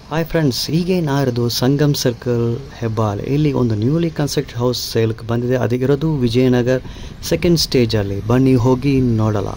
Hi friends, ಹೀಗೆ ನಾರದು Sangam circle Hebbal ಇಲ್ಲಿ ಒಂದು ನ್ಯೂಲಿ ಕನ್ಸ್ಟ್ರಕ್ಟೆಡ್ ಹೌಸ್ ಸೇಲ್ಗೆ ಬಂದಿದೆ. ಅದು ಇರೋದು ವಿಜಯನಗರ್ ಸೆಕೆಂಡ್ ಸ್ಟೇಜಲ್ಲಿ. ಬನ್ನಿ ಹೋಗಿ ನೋಡಲ್ಲ.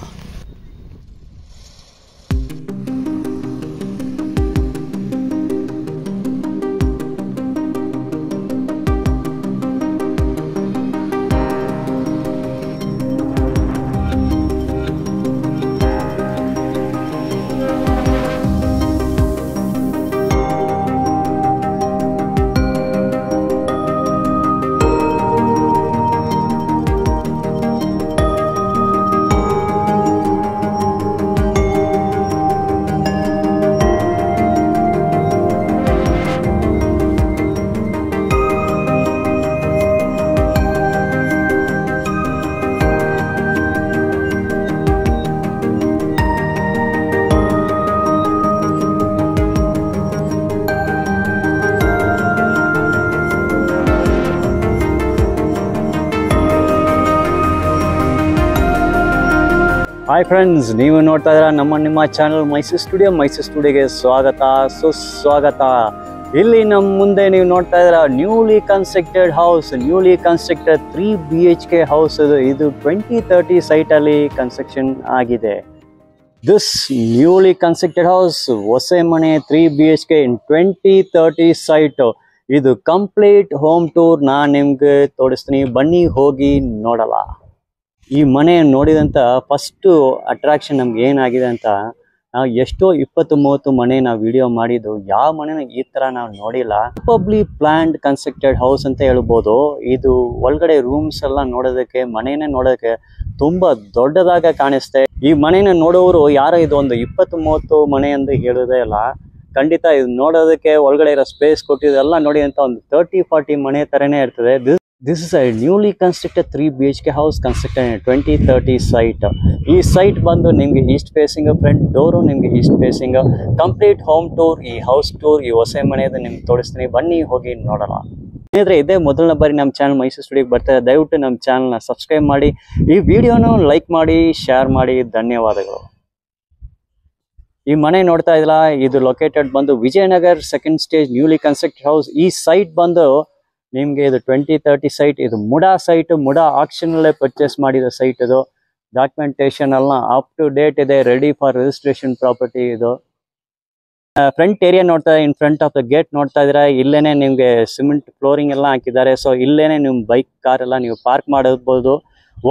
ಹಾಯ್ ಫ್ರೆಂಡ್ಸ್, ನೀವು ನೋಡ್ತಾ ಇದ್ದೀರಾ ನಿಮ್ಮ ಚಾನಲ್ ಮೈಸೂರು ಸ್ಟುಡಿಯೋಗೆ ಸುಸ್ವಾಗತ. ಇಲ್ಲಿ ನಮ್ಮ ಮುಂದೆ ನೀವು ನೋಡ್ತಾ ಇದ್ದೀರಾ ನ್ಯೂಲಿ ಕನ್ಸ್ಟ್ರಕ್ಟೆಡ್ 3 BHK ಹೌಸ್. ಇದು 2030 ಸೈಟಲ್ಲಿ ಕನ್ಸ್ಟ್ರಕ್ಷನ್ ಆಗಿದೆ. ದಿಸ್ ನ್ಯೂಲಿ ಕನ್ಸ್ಟ್ರಕ್ಟೆಡ್ ಹೌಸ್ ಹೊಸ ಮನೆ 3 BHK ಇನ್ 2030 ಸೈಟ್. ಇದು ಕಂಪ್ಲೀಟ್ ಹೋಮ್ ಟೂರ್ ನಾನು ನಿಮ್ಗೆ ತೋರಿಸ್ತೀನಿ. ಬನ್ನಿ ಹೋಗಿ ನೋಡಲ್ಲ. ಈ ಮನೆ ನೋಡಿದಂಥ ಫಸ್ಟು ಅಟ್ರಾಕ್ಷನ್ ನಮ್ಗೆ ಏನಾಗಿದೆ ಅಂತ, ನಾವು ಎಷ್ಟೋ 20-30 ಮನೆ ನಾವು ವಿಡಿಯೋ ಮಾಡಿದ್ದು, ಯಾವ ಮನೆನ ಈ ಥರ ನಾವು ನೋಡಿಲ್ಲ. ಸೂಪರ್ಬ್ಲಿ ಪ್ಲಾನ್ಡ್ ಕನ್ಸ್ಟ್ರಕ್ಟೆಡ್ ಹೌಸ್ ಅಂತ ಹೇಳ್ಬೋದು. ಇದು ಒಳಗಡೆ ರೂಮ್ಸ್ ಎಲ್ಲ ನೋಡೋದಕ್ಕೆ, ಮನೆಯೇ ನೋಡೋದಕ್ಕೆ ತುಂಬ ದೊಡ್ಡದಾಗಿ ಕಾಣಿಸುತ್ತೆ. ಈ ಮನೆನ ನೋಡೋರು ಯಾರೋ ಇದು ಒಂದು 20-30 ಮನೆ ಅಂತ ಹೇಳೋದೇ ಇಲ್ಲ. ಖಂಡಿತ ಇದು ನೋಡೋದಕ್ಕೆ ಒಳಗಡೆ ಇರೋ ಸ್ಪೇಸ್ ಕೊಟ್ಟಿದ್ದೆಲ್ಲ ನೋಡಿ ಅಂತ ಒಂದು 30-40 ಮನೆ ಥರನೇ ಇರ್ತದೆ. This is a newly constructed 3 BHK house constructed in 2030 site. ಈ ಸೈಟ್ ಬಂದು ನಿಮಗೆ ಈಸ್ಟ್ ಫೇಸಿಂಗ್, ಫ್ರಂಟ್ ಡೋರು ನಿಮಗೆ East facing. Complete home tour, ಈ ಹೌಸ್ ಟೂರ್, ಈ ಹೊಸ ಮನೆಯದು ನಿಮ್ಗೆ ತೋರಿಸ್ತೀನಿ. ಬನ್ನಿ ಹೋಗಿ ನೋಡೋಣ. ಏನಿದ್ರೆ ಇದೇ ಮೊದಲನೇ ಬಾರಿ ನಮ್ಮ ಚಾನಲ್ ಮೈಸೂರು ಸ್ಟುಡಿಯೋಗೆ ಬರ್ತಾರೆ, ದಯವಿಟ್ಟು ನಮ್ಮ ಚಾನಲ್ನ ಸಬ್ಸ್ಕ್ರೈಬ್ ಮಾಡಿ, ಈ ವಿಡಿಯೋನ ಲೈಕ್ ಮಾಡಿ, ಶೇರ್ ಮಾಡಿ. ಧನ್ಯವಾದಗಳು. ಈ ಮನೆ ನೋಡ್ತಾ ಇದ್ರಲ್ಲ, ಇದು ಲೊಕೇಟೆಡ್ ಬಂದು Vijayanagar second stage newly constructed house. ಈ ಸೈಟ್ ಬಂದು ನಿಮಗೆ ಇದು 2030 ಸೈಟ್. ಇದು ಮುಡಾ ಸೈಟ್, ಮುಡಾ ಆಕ್ಷನಲ್ಲೇ ಪರ್ಚೇಸ್ ಮಾಡಿದ ಸೈಟ್. ಇದು ಡಾಕ್ಯುಮೆಂಟೇಶನ್ ಎಲ್ಲ ಅಪ್ ಟು ಡೇಟ್ ಇದೆ, ರೆಡಿ ಫಾರ್ ರಿಜಿಸ್ಟ್ರೇಷನ್ ಪ್ರಾಪರ್ಟಿ. ಇದು ಫ್ರಂಟ್ ಏರಿಯಾ ನೋಡ್ತಾ, in front of the gate ನೋಡ್ತಾ ಇದ್ರೆ, ಇಲ್ಲೇನೆ ನಿಮಗೆ ಸಿಮೆಂಟ್ ಫ್ಲೋರಿಂಗ್ ಎಲ್ಲ ಹಾಕಿದ್ದಾರೆ. ಸೊ ಇಲ್ಲೇನೆ ನಿಮ್ಮ ಬೈಕ್, ಕಾರ್ ಎಲ್ಲ ನೀವು ಪಾರ್ಕ್ ಮಾಡಬಹುದು.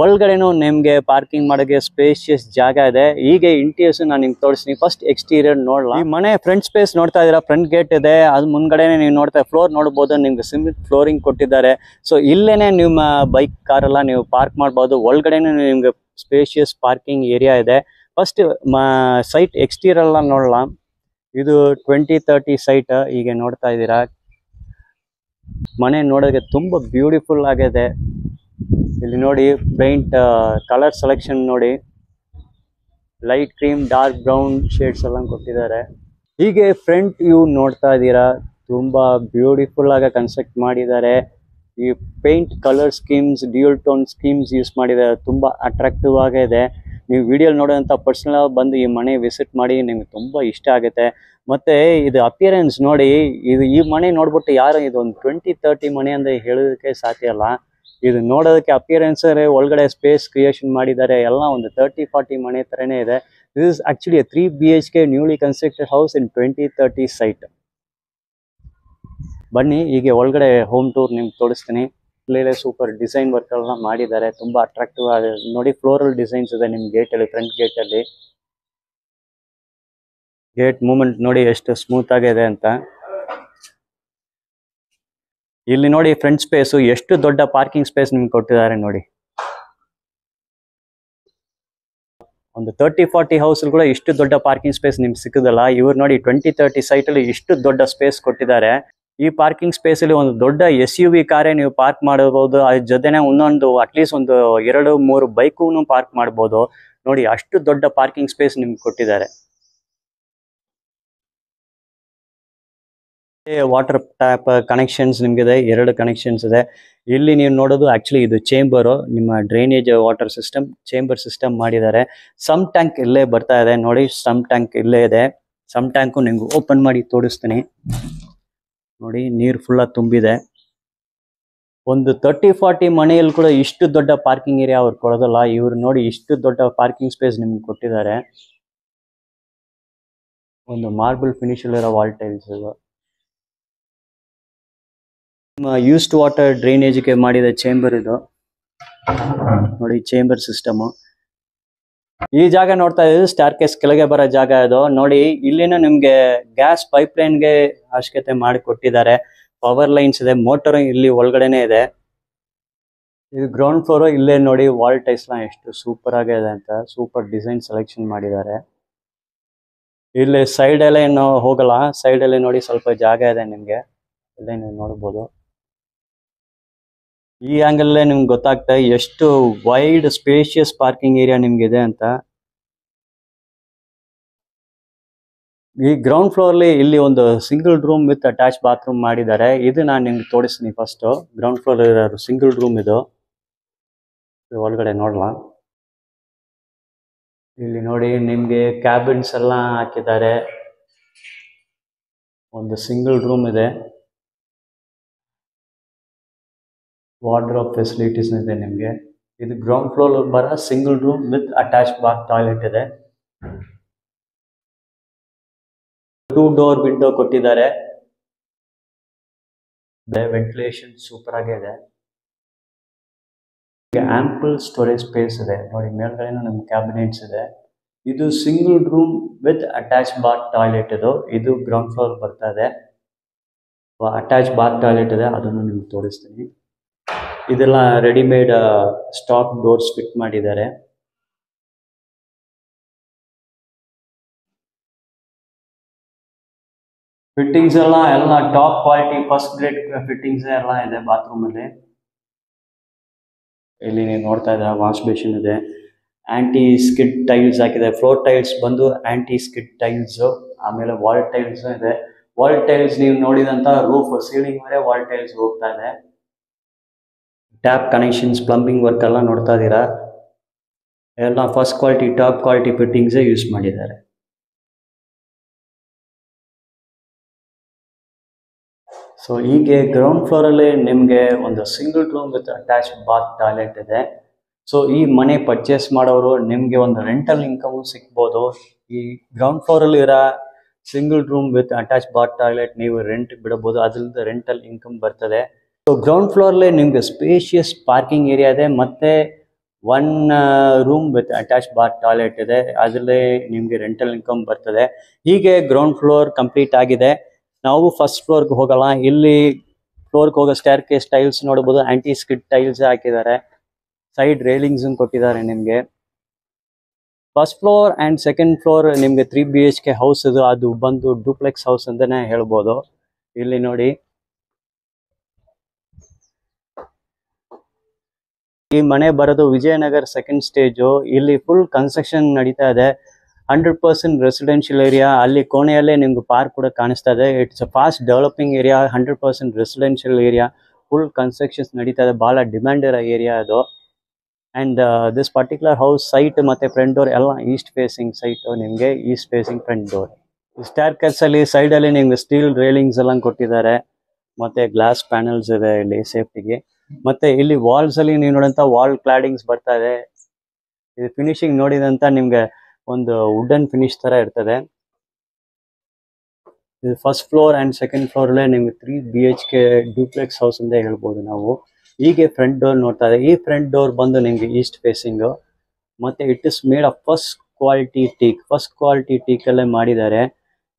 ಒಳಗಡೆನೂ ನಿಮಗೆ ಪಾರ್ಕಿಂಗ್ ಮಾಡೋಕ್ಕೆ ಸ್ಪೇಷಿಯಸ್ ಜಾಗ ಇದೆ. ಹೀಗೆ ಇಂಟೀರಿಯರ್ಸ್ ನಾನು ನಿಮ್ಗೆ ತೋರಿಸ್ತೀನಿ. ಫಸ್ಟ್ ಎಕ್ಸ್ಟೀರಿಯರ್ ನೋಡಲ್ಲ. ಈ ಮನೆ ಫ್ರಂಟ್ ಸ್ಪೇಸ್ ನೋಡ್ತಾ ಇದ್ದೀರಾ, ಫ್ರಂಟ್ ಗೇಟ್ ಇದೆ, ಅದು ಮುಂದ್ಗಡೆನೆ ನೀವು ನೋಡ್ತಾ ಫ್ಲೋರ್ ನೋಡ್ಬೋದು. ನಿಮ್ಗೆ ಸಿಮೆಂಟ್ ಫ್ಲೋರಿಂಗ್ ಕೊಟ್ಟಿದ್ದಾರೆ. ಸೊ ಇಲ್ಲೇನೆ ನಿಮ್ಮ ಬೈಕ್, ಕಾರ್ ಎಲ್ಲ ನೀವು ಪಾರ್ಕ್ ಮಾಡ್ಬೋದು. ಒಳಗಡೆನೆ ನಿಮ್ಗೆ ಸ್ಪೇಷಿಯಸ್ ಪಾರ್ಕಿಂಗ್ ಏರಿಯಾ ಇದೆ. ಫಸ್ಟ್ ಸೈಟ್ ಎಕ್ಸ್ಟೀರಿಯರ್ ಎಲ್ಲ ನೋಡಲ್ಲ. ಇದು 2030 ಸೈಟ್. ಹೀಗೆ ನೋಡ್ತಾ ಇದ್ದೀರಾ, ಮನೆ ನೋಡೋಕೆ ತುಂಬಾ ಬ್ಯೂಟಿಫುಲ್ ಆಗಿದೆ. ಇಲ್ಲಿ ನೋಡಿ, ಪೇಂಟ್ ಕಲರ್ ಸೆಲೆಕ್ಷನ್ ನೋಡಿ, light cream, dark brown shades ಎಲ್ಲ ಕೊಟ್ಟಿದ್ದಾರೆ. ಹೀಗೆ ಫ್ರಂಟ್ ವ್ಯೂ ನೋಡ್ತಾ ಇದ್ದೀರಾ, ತುಂಬಾ ಬ್ಯೂಟಿಫುಲ್ ಆಗಿ ಕನ್ಸ್ಟ್ರಕ್ಟ್ ಮಾಡಿದ್ದಾರೆ. ಈ paint colour schemes, dual tone schemes use ಮಾಡಿದ್ದಾರೆ. ತುಂಬಾ ಅಟ್ರಾಕ್ಟಿವ್ ಆಗಿದೆ. ನೀವು ವಿಡಿಯೋ ನೋಡೋಂಥ ಪರ್ಸನಲ್ ಬಂದು ಈ ಮನೆ ವಿಸಿಟ್ ಮಾಡಿ, ನಿಮ್ಗೆ ತುಂಬಾ ಇಷ್ಟ ಆಗುತ್ತೆ. ಮತ್ತೆ ಇದು ಅಪಿಯರೆನ್ಸ್ ನೋಡಿ, ಇದು ಈ ಮನೆ ನೋಡ್ಬಿಟ್ಟು ಯಾರು ಇದು ಒಂದು 2030 ಮನೆ ಅಂತ ಹೇಳೋದಕ್ಕೆ ಸಾಧ್ಯ ಅಲ್ಲ. ಇದು ನೋಡೋದಕ್ಕೆ ಅಪಿಯರೆನ್ಸ್, ಒಳಗಡೆ ಸ್ಪೇಸ್ ಕ್ರಿಯೇಷನ್ ಮಾಡಿದ್ದಾರೆ, ಎಲ್ಲ ಒಂದು 30-40 ಮನೆ ಥರನೇ ಇದೆ. This is actually 3 BHK newly constructed house in 2030 site. ಬನ್ನಿ ಹೀಗೆ ಒಳಗಡೆ ಹೋಮ್ ಟೂರ್ ನಿಮ್ಗೆ ತೋರಿಸ್ತೀನಿ. ಇಲ್ಲೇ ಸೂಪರ್ ಡಿಸೈನ್ ವರ್ಕ್ ಎಲ್ಲ ಮಾಡಿದ್ದಾರೆ, ತುಂಬಾ ಅಟ್ರಾಕ್ಟಿವ್ ಆಗಿದೆ. ನೋಡಿ, ಫ್ಲೋರಲ್ ಡಿಸೈನ್ಸ್ ಇದೆ ನಿಮ್ಮ ಗೇಟಲ್ಲಿ, ಫ್ರಂಟ್ ಗೇಟಲ್ಲಿ. ಗೇಟ್ ಮೂವ್ಮೆಂಟ್ ನೋಡಿ ಎಷ್ಟು ಸ್ಮೂತ್ ಆಗಿದೆ ಅಂತ. ಇಲ್ಲಿ ನೋಡಿ, ಫ್ರಂಟ್ ಸ್ಪೇಸ್ ಎಷ್ಟು ದೊಡ್ಡ ಪಾರ್ಕಿಂಗ್ ಸ್ಪೇಸ್ ನಿಮ್ಗೆ ಕೊಟ್ಟಿದ್ದಾರೆ ನೋಡಿ. ಒಂದು 30-40 ಹೌಸ್ ಕೂಡ ಇಷ್ಟು ದೊಡ್ಡ ಪಾರ್ಕಿಂಗ್ ಸ್ಪೇಸ್ ನಿಮ್ಗೆ ಸಿಕ್ಕದಲ್ಲ. ಇವ್ರು ನೋಡಿ 2030 ಸೈಟ್ ಅಲ್ಲಿ ಇಷ್ಟು ದೊಡ್ಡ ಸ್ಪೇಸ್ ಕೊಟ್ಟಿದ್ದಾರೆ. ಈ ಪಾರ್ಕಿಂಗ್ ಸ್ಪೇಸ್ ಅಲ್ಲಿ ಒಂದು ದೊಡ್ಡ SUV ಕಾರೇ ನೀವು ಪಾರ್ಕ್ ಮಾಡಬಹುದು. ಅದ್ರ ಜೊತೆನೆ ಇನ್ನೊಂದು ಅಟ್ಲೀಸ್ಟ್ ಒಂದು 2-3 ಬೈಕು ಪಾರ್ಕ್ ಮಾಡಬಹುದು. ನೋಡಿ, ಅಷ್ಟು ದೊಡ್ಡ ಪಾರ್ಕಿಂಗ್ ಸ್ಪೇಸ್ ನಿಮ್ಗೆ ಕೊಟ್ಟಿದ್ದಾರೆ. ವಾಟರ್ ಟ್ಯಾಪ್ ಕನೆಕ್ಷನ್ಸ್ ನಿಮ್ಗಿದೆ, 2 ಕನೆಕ್ಷನ್ಸ್ ಇದೆ. ಇಲ್ಲಿ ನೀವು ನೋಡೋದು ಆಕ್ಚುಲಿ ಇದು ಚೇಂಬರ್, ನಿಮ್ಮ drainage water system chamber system ಮಾಡಿದ್ದಾರೆ. ಸಮ್ ಟ್ಯಾಂಕ್ ಇಲ್ಲೇ ಬರ್ತಾ ಇದೆ ನೋಡಿ, ಸಮ್ ಟ್ಯಾಂಕ್ ಇಲ್ಲೇ ಇದೆ. ಸಮ್ ಟ್ಯಾಂಕು ನಿಮ್ಗೆ ಓಪನ್ ಮಾಡಿ ತೋರಿಸ್ತೀನಿ. ನೋಡಿ ನೀರು ಫುಲ್ಲ ತುಂಬಿದೆ. ಒಂದು 30-40 ಮನೆಯಲ್ಲಿ ಕೂಡ ಇಷ್ಟು ದೊಡ್ಡ ಪಾರ್ಕಿಂಗ್ ಏರಿಯಾ ಅವ್ರು ಕೊಡೋದಲ್ಲ. ಇವ್ರು ನೋಡಿ ಇಷ್ಟು ದೊಡ್ಡ ಪಾರ್ಕಿಂಗ್ ಸ್ಪೇಸ್ ನಿಮ್ಗೆ ಕೊಟ್ಟಿದ್ದಾರೆ. ಒಂದು ಮಾರ್ಬಲ್ ಫಿನಿಶ್ ಇರೋ ವಾಲ್ ಟೈಲ್ಸ್ ಇದು. ಯೂಸ್ಡ್ ವಾಟರ್ ಡ್ರೈನೇಜ್ಗೆ ಮಾಡಿದ ಚೇಂಬರ್ ಇದು. ನೋಡಿ ಚೇಂಬರ್ ಸಿಸ್ಟಮ್. ಈ ಜಾಗ ನೋಡ್ತಾ ಇದ್ದೀವಿ ಸ್ಟಾರ್ ಕೇಸ್ ಕೆಳಗೆ ಬರೋ ಜಾಗ ಇದು. ನೋಡಿ ಇಲ್ಲಿನ ನಿಮ್ಗೆ ಗ್ಯಾಸ್ ಪೈಪ್ ಲೈನ್ಗೆ ಅವಶ್ಯಕತೆ ಮಾಡಿ ಕೊಟ್ಟಿದ್ದಾರೆ. ಪವರ್ ಲೈನ್ಸ್ ಇದೆ, ಮೋಟರ್ ಇಲ್ಲಿ ಒಳಗಡೆನೆ ಇದೆ. ಇದು ಗ್ರೌಂಡ್ ಫ್ಲೋರ್. ಇಲ್ಲೇ ನೋಡಿ ವಾಲ್ ಟೈಲ್ಸ್ ಎಷ್ಟು ಸೂಪರ್ ಆಗಿದೆ ಅಂತ, ಸೂಪರ್ ಡಿಸೈನ್ ಸೆಲೆಕ್ಷನ್ ಮಾಡಿದ್ದಾರೆ. ಇಲ್ಲಿ ಸೈಡ್ ಎಲ್ಲ ಏನು ಹೋಗಲ್ಲ, ಸೈಡ್ ಅಲ್ಲಿ ನೋಡಿ ಸ್ವಲ್ಪ ಜಾಗ ಇದೆ ನಿಮ್ಗೆ, ಇಲ್ಲೇ ನೀವು ನೋಡ್ಬೋದು. ಈ ಆಂಗಲ್ ನಿಮ್ಗೆ ಗೊತ್ತಾಗ್ತಾ ಎಷ್ಟು ವೈಡ್ ಸ್ಪೇಷಿಯಸ್ ಪಾರ್ಕಿಂಗ್ ಏರಿಯಾ ನಿಮ್ಗೆ ಇದೆ ಅಂತ. ಈ ಗ್ರೌಂಡ್ ಫ್ಲೋರ್ ಇಲ್ಲಿ ಒಂದು single room with attach bathroom ಮಾಡಿದ್ದಾರೆ. ಇದು ನಾನು ನಿಮ್ಗೆ ತೋರಿಸ್ತೀನಿ. ಫಸ್ಟ್ ಗ್ರೌಂಡ್ ಫ್ಲೋರ್ ಇರೋ ಸಿಂಗಲ್ ರೂಮ್ ಇದು. ಒಳಗಡೆ ನೋಡಲ್ಲ. ಇಲ್ಲಿ ನೋಡಿ ನಿಮ್ಗೆ ಕ್ಯಾಬಿನ್ಸ್ ಎಲ್ಲ ಹಾಕಿದ್ದಾರೆ. ಒಂದು ಸಿಂಗಲ್ ರೂಮ್ ಇದೆ. ವಾರ್ಡ್ರೋಬ್ ಫೆಸಿಲಿಟೀಸ್ ಇದೆ ನಿಮ್ಗೆ. ಇದು ಗ್ರೌಂಡ್ ಫ್ಲೋರ್ ಬರೋ single room with attach bath toilet ಇದೆ. 2 ಡೋರ್ ವಿಂಡೋ ಕೊಟ್ಟಿದ್ದಾರೆ. ವೆಂಟಿಲೇಷನ್ ಸೂಪರ್ ಆಗಿದೆ. ಆಂಪಲ್ ಸ್ಟೋರೇಜ್ ಸ್ಪೇಸ್ ಇದೆ. ನೋಡಿ ಮೇಲ್ಗಡೆ ನಮ್ ಕ್ಯಾಬಿನೆಟ್ಸ್ ಇದೆ. ಇದು single room with attach bath toilet ಇದು. ಇದು ಗ್ರೌಂಡ್ ಫ್ಲೋರ್ ಬರ್ತಾ ಇದೆ. ಅಟ್ಯಾಚ್ ಬಾತ್ ಟಾಯ್ಲೆಟ್ ಇದೆ, ಅದನ್ನು ನಿಮ್ಗೆ ತೋರಿಸ್ತೀನಿ. ಇದೆಲ್ಲ ರೆಡಿಮೇಡ್ ಸ್ಟಾಕ್ ಡೋರ್ಸ್ ಫಿಟ್ ಮಾಡಿದ್ದಾರೆ. ಫಿಟ್ಟಿಂಗ್ಸ್ ಎಲ್ಲ top quality first grade fittings ಎಲ್ಲ ಇದೆ ಬಾತ್ರೂಮ್ ಅಲ್ಲಿ. ಇಲ್ಲಿ ನೀವು ನೋಡ್ತಾ ಇದ್ದೀರಾ ವಾಶ್ ಬೇಸಿನ್ ಇದೆ. ಆಂಟಿ ಸ್ಕಿಡ್ ಟೈಲ್ಸ್ ಹಾಕಿದೆ. ಫ್ಲೋರ್ ಟೈಲ್ಸ್ ಬಂದು ಆಂಟಿ ಸ್ಕಿಡ್ ಟೈಲ್ಸ್. ಆಮೇಲೆ ವಾಲ್ ಟೈಲ್ಸ್ ಇದೆ. ವಾಲ್ ಟೈಲ್ಸ್ ನೀವು ನೋಡಿದಂತ ರೂಫ್ ಸೀಲಿಂಗ್ ಮೇಲೆ ವಾಲ್ ಟೈಲ್ಸ್ ಹೋಗ್ತಾ ಇದೆ. ಟ್ಯಾಪ್ ಕನೆಕ್ಷನ್ಸ್, ಪ್ಲಂಬಿಂಗ್ ವರ್ಕ್ ಎಲ್ಲ ನೋಡ್ತಾ ಇದ್ದೀರಾ. ಎಲ್ಲ first quality top quality fittings use ಮಾಡಿದ್ದಾರೆ. ಸೊ ಹೀಗೆ ಗ್ರೌಂಡ್ ಫ್ಲೋರ್ ಅಲ್ಲಿ ನಿಮ್ಗೆ ಒಂದು single room with attach bath toilet ಇದೆ. ಸೊ ಈ ಮನೆ ಪರ್ಚೇಸ್ ಮಾಡೋರು ನಿಮ್ಗೆ ಒಂದು ರೆಂಟಲ್ ಇನ್ಕಮ್ ಸಿಗ್ಬೋದು. ಈ ಗ್ರೌಂಡ್ ಫ್ಲೋರ್ ಅಲ್ಲಿ ಇರೋ single room with attach bath toilet ನೀವು ರೆಂಟ್ ಬಿಡಬಹುದು. ಅದರಿಂದ ರೆಂಟಲ್ ಇನ್ಕಮ್ ಬರ್ತದೆ. ಸೊ ಗ್ರೌಂಡ್ ಫ್ಲೋರ್ ಅಲ್ಲಿ ನಿಮ್ಗೆ ಸ್ಪೇಷಿಯಸ್ ಪಾರ್ಕಿಂಗ್ ಏರಿಯಾ ಇದೆ. ಮತ್ತೆ 1 room with attach bath toilet ಇದೆ. ಅದರಲ್ಲಿ ನಿಮ್ಗೆ ರೆಂಟಲ್ ಇನ್ಕಮ್ ಬರ್ತದೆ. ಹೀಗೆ ಗ್ರೌಂಡ್ ಫ್ಲೋರ್ ಕಂಪ್ಲೀಟ್ ಆಗಿದೆ. ನಾವು ಫಸ್ಟ್ ಫ್ಲೋರ್ಗೆ ಹೋಗಲ್ಲ. ಇಲ್ಲಿ ಫ್ಲೋರ್ಗೆ ಹೋಗೋ ಸ್ಟೇರ್ ಕೇಸ್ ಟೈಲ್ಸ್ ನೋಡಬಹುದು. ಆಂಟಿ ಸ್ಕಿಡ್ ಟೈಲ್ಸ್ ಹಾಕಿದ್ದಾರೆ. ಸೈಡ್ ರೇಲಿಂಗ್ಸ್ ಕೊಟ್ಟಿದ್ದಾರೆ ನಿಮ್ಗೆ. First floor and second floor ನಿಮ್ಗೆ 3 BHK ಹೌಸ್ ಇದು. ಅದು ಬಂದು ಡೂಪ್ಲೆಕ್ಸ್ ಹೌಸ್ ಅಂತಾನೆ ಹೇಳ್ಬೋದು. ಇಲ್ಲಿ ನೋಡಿ ಈ ಮನೆ ಬರೋದು ವಿಜಯನಗರ್ ಸೆಕೆಂಡ್ ಸ್ಟೇಜು. ಇಲ್ಲಿ ಫುಲ್ ಕನ್ಸ್ಟ್ರಕ್ಷನ್ ನಡೀತಾ ಇದೆ. 100% ರೆಸಿಡೆನ್ಷಿಯಲ್ ಏರಿಯಾ. ಅಲ್ಲಿ ಕೋಣೆಯಲ್ಲೇ ನಿಮ್ಗೆ ಪಾರ್ಕ್ ಕೂಡ ಕಾಣಿಸ್ತಾ ಇದೆ. It's a fast developing area. 100% residential area. Full constructions ನಡೀತಾ ಇದೆ. ಬಹಳ ಡಿಮ್ಯಾಂಡ್ ಇರೋ ಏರಿಯಾ ಅದು. And this particular house site ಮತ್ತೆ ಫ್ರಂಟ್ ಡೋರ್ ಎಲ್ಲ ಈಸ್ಟ್ ಫೇಸಿಂಗ್ ಸೈಟ್. ನಿಮ್ಗೆ East facing front door. Star case ಅಲ್ಲಿ ಸೈಡ್ ಅಲ್ಲಿ ನಿಮ್ಗೆ ಸ್ಟೀಲ್ ರೇಲಿಂಗ್ಸ್ ಎಲ್ಲ ಕೊಟ್ಟಿದ್ದಾರೆ. ಮತ್ತೆ ಗ್ಲಾಸ್ ಪ್ಯಾನಲ್ಸ್ ಇದೆ ಇಲ್ಲಿ ಸೇಫ್ಟಿಗೆ. ಮತ್ತೆ ಇಲ್ಲಿ ವಾಲ್ಸ್ ಅಲ್ಲಿ ನೀವು ನೋಡಂತ ವಾಲ್ ಕ್ಲಾಡಿಂಗ್ಸ್ ಬರ್ತಾ ಇದೆ. ಇದು ಫಿನಿಶಿಂಗ್ ನೋಡಿದಂತ ನಿಮ್ಗೆ ಒಂದು ವುಡನ್ ಫಿನಿಶ್ ತರ ಇರ್ತದೆ. ಇದು first floor and second floor ಅಲ್ಲೇ ನಿಮ್ಗೆ 3 BHK ಡೂಪ್ಲೆಕ್ಸ್ ಹೌಸ್ ಅಂತ ಹೇಳ್ಬೋದು ನಾವು. ಹೀಗೆ ಫ್ರಂಟ್ ಡೋರ್ ನೋಡ್ತಾ ಇದೆ. ಈ ಫ್ರಂಟ್ ಡೋರ್ ಬಂದು ನಿಮ್ಗೆ ಈಸ್ಟ್ ಫೇಸಿಂಗ್. ಮತ್ತೆ it is made of first quality teak. First quality teak ಅಲ್ಲೇ ಮಾಡಿದ್ದಾರೆ.